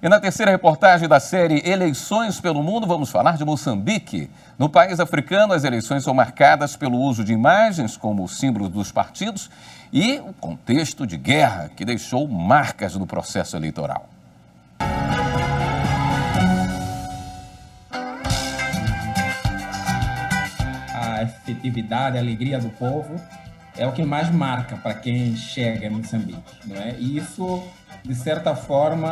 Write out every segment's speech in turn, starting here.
E na terceira reportagem da série Eleições pelo Mundo, vamos falar de Moçambique. No país africano, as eleições são marcadas pelo uso de imagens como símbolos dos partidos e o contexto de guerra que deixou marcas no processo eleitoral. A efetividade, a alegria do povo é o que mais marca para quem chega em Moçambique, não é? E isso, de certa forma,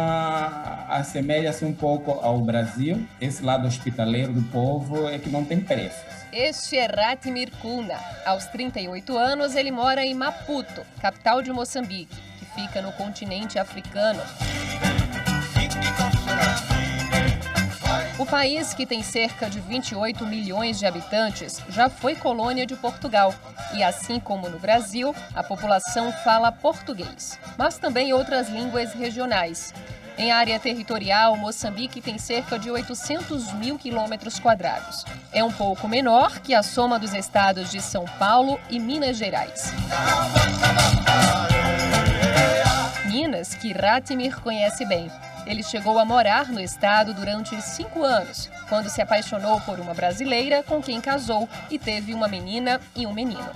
assemelha-se um pouco ao Brasil. Esse lado hospitaleiro do povo é que não tem preço. Este é Ratimir Kuna. Aos 38 anos, ele mora em Maputo, capital de Moçambique, que fica no continente africano. O país, que tem cerca de 28 milhões de habitantes, já foi colônia de Portugal. E assim como no Brasil, a população fala português, mas também outras línguas regionais. Em área territorial, Moçambique tem cerca de 800 mil quilômetros quadrados. É um pouco menor que a soma dos estados de São Paulo e Minas Gerais. Minas, que Ratimir conhece bem. Ele chegou a morar no estado durante 5 anos, quando se apaixonou por uma brasileira com quem casou e teve uma menina e um menino.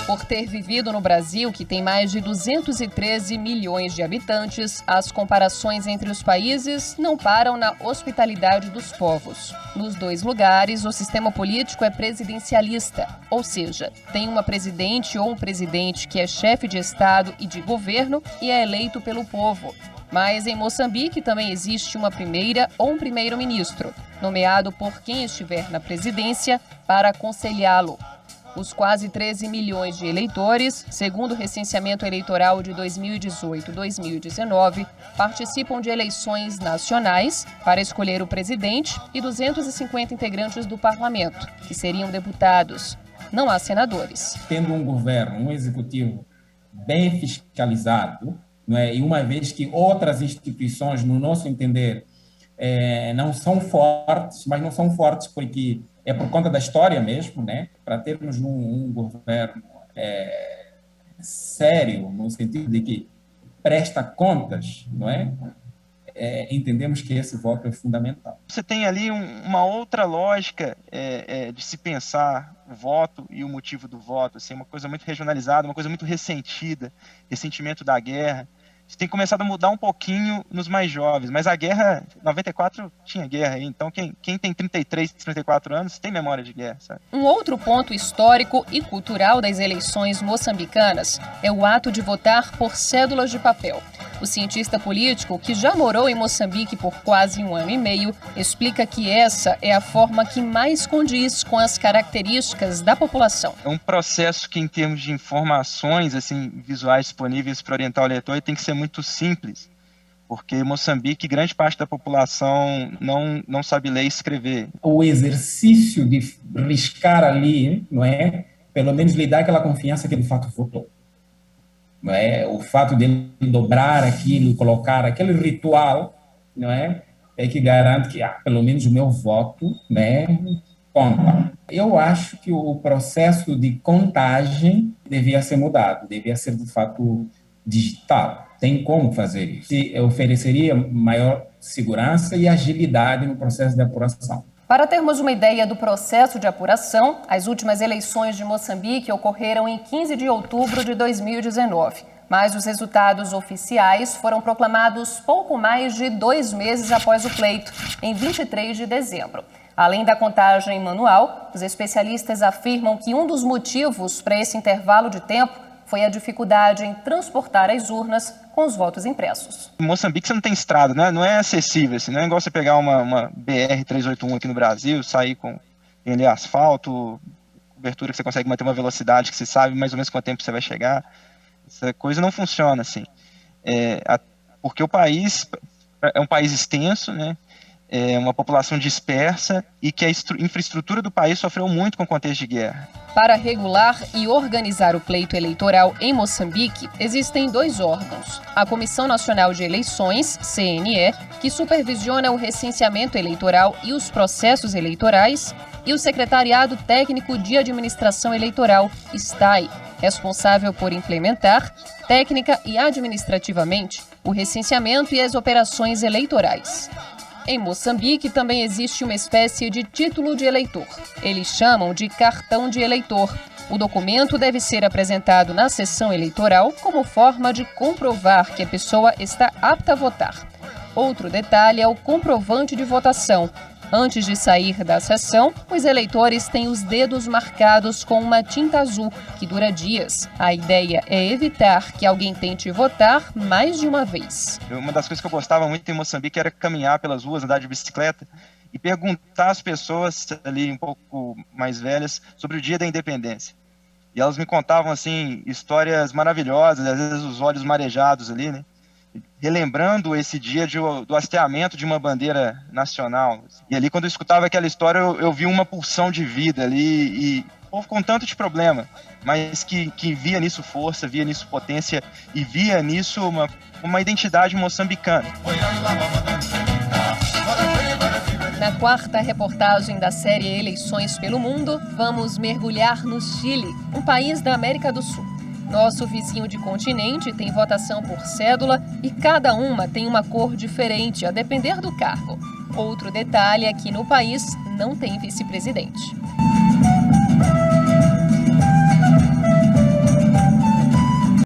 Por ter vivido no Brasil, que tem mais de 213 milhões de habitantes, as comparações entre os países não param na hospitalidade dos povos. Nos dois lugares, o sistema político é presidencialista, ou seja, tem uma presidente ou um presidente que é chefe de Estado e de governo e é eleito pelo povo. Mas em Moçambique também existe uma primeira ou um primeiro-ministro, nomeado por quem estiver na presidência para aconselhá-lo. Os quase 13 milhões de eleitores, segundo o recenseamento eleitoral de 2018-2019, participam de eleições nacionais para escolher o presidente e 250 integrantes do parlamento, que seriam deputados. Não há senadores. Tendo um governo, um executivo bem fiscalizado, não é? E uma vez que outras instituições, no nosso entender, não são fortes, mas não são fortes porque é por conta da história mesmo, né? Para termos um governo sério, no sentido de que presta contas, não é? Entendemos que esse voto é fundamental. Você tem ali uma outra lógica de se pensar o voto e o motivo do voto, assim, uma coisa muito regionalizada, uma coisa muito ressentida, ressentimento da guerra. Isso tem começado a mudar um pouquinho nos mais jovens, mas a guerra, 94 tinha guerra, então quem tem 33, 34 anos tem memória de guerra, sabe? Um outro ponto histórico e cultural das eleições moçambicanas é o ato de votar por cédulas de papel. O cientista político, que já morou em Moçambique por quase 1 ano e meio, explica que essa é a forma que mais condiz com as características da população. É um processo que, em termos de informações assim, visuais disponíveis para orientar o eleitor, tem que ser muito simples, porque em Moçambique, grande parte da população não sabe ler e escrever. O exercício de riscar ali, não é? Pelo menos lhe dá aquela confiança que de fato votou. Não é? O fato de dobrar aquilo, colocar aquele ritual, não é? É que garante que, pelo menos o meu voto, né, conta. Eu acho que o processo de contagem devia ser mudado, devia ser de fato digital. Tem como fazer isso. Se ofereceria maior segurança e agilidade no processo de apuração. Para termos uma ideia do processo de apuração, as últimas eleições de Moçambique ocorreram em 15 de outubro de 2019, mas os resultados oficiais foram proclamados pouco mais de 2 meses após o pleito, em 23 de dezembro. Além da contagem manual, os especialistas afirmam que um dos motivos para esse intervalo de tempo foi a dificuldade em transportar as urnas com os votos impressos. Em Moçambique você não tem estrada, né? Não é acessível, assim, não é igual você pegar uma BR-381 aqui no Brasil, sair com ali asfalto, cobertura que você consegue manter uma velocidade que você sabe mais ou menos quanto tempo você vai chegar. Essa coisa não funciona assim. Porque o país é um país extenso, né? É uma população dispersa e que a infraestrutura do país sofreu muito com o contexto de guerra. Para regular e organizar o pleito eleitoral em Moçambique, existem 2 órgãos. A Comissão Nacional de Eleições, CNE, que supervisiona o recenseamento eleitoral e os processos eleitorais, e o Secretariado Técnico de Administração Eleitoral, STAI, responsável por implementar, técnica e administrativamente, o recenseamento e as operações eleitorais. Em Moçambique também existe uma espécie de título de eleitor. Eles chamam de cartão de eleitor. O documento deve ser apresentado na sessão eleitoral como forma de comprovar que a pessoa está apta a votar. Outro detalhe é o comprovante de votação. Antes de sair da sessão, os eleitores têm os dedos marcados com uma tinta azul, que dura dias. A ideia é evitar que alguém tente votar mais de uma vez. Uma das coisas que eu gostava muito em Moçambique era caminhar pelas ruas, andar de bicicleta e perguntar às pessoas ali um pouco mais velhas sobre o dia da independência. E elas me contavam, assim, histórias maravilhosas, às vezes os olhos marejados ali, né? Relembrando esse dia do hasteamento de uma bandeira nacional. E ali, quando eu escutava aquela história, eu vi uma pulsão de vida ali, e o povo com tanto de problema, mas que via nisso força, via nisso potência e via nisso uma identidade moçambicana. Na quarta reportagem da série Eleições pelo Mundo, vamos mergulhar no Chile, um país da América do Sul. Nosso vizinho de continente tem votação por cédula e cada uma tem uma cor diferente, a depender do cargo. Outro detalhe é que no país não tem vice-presidente.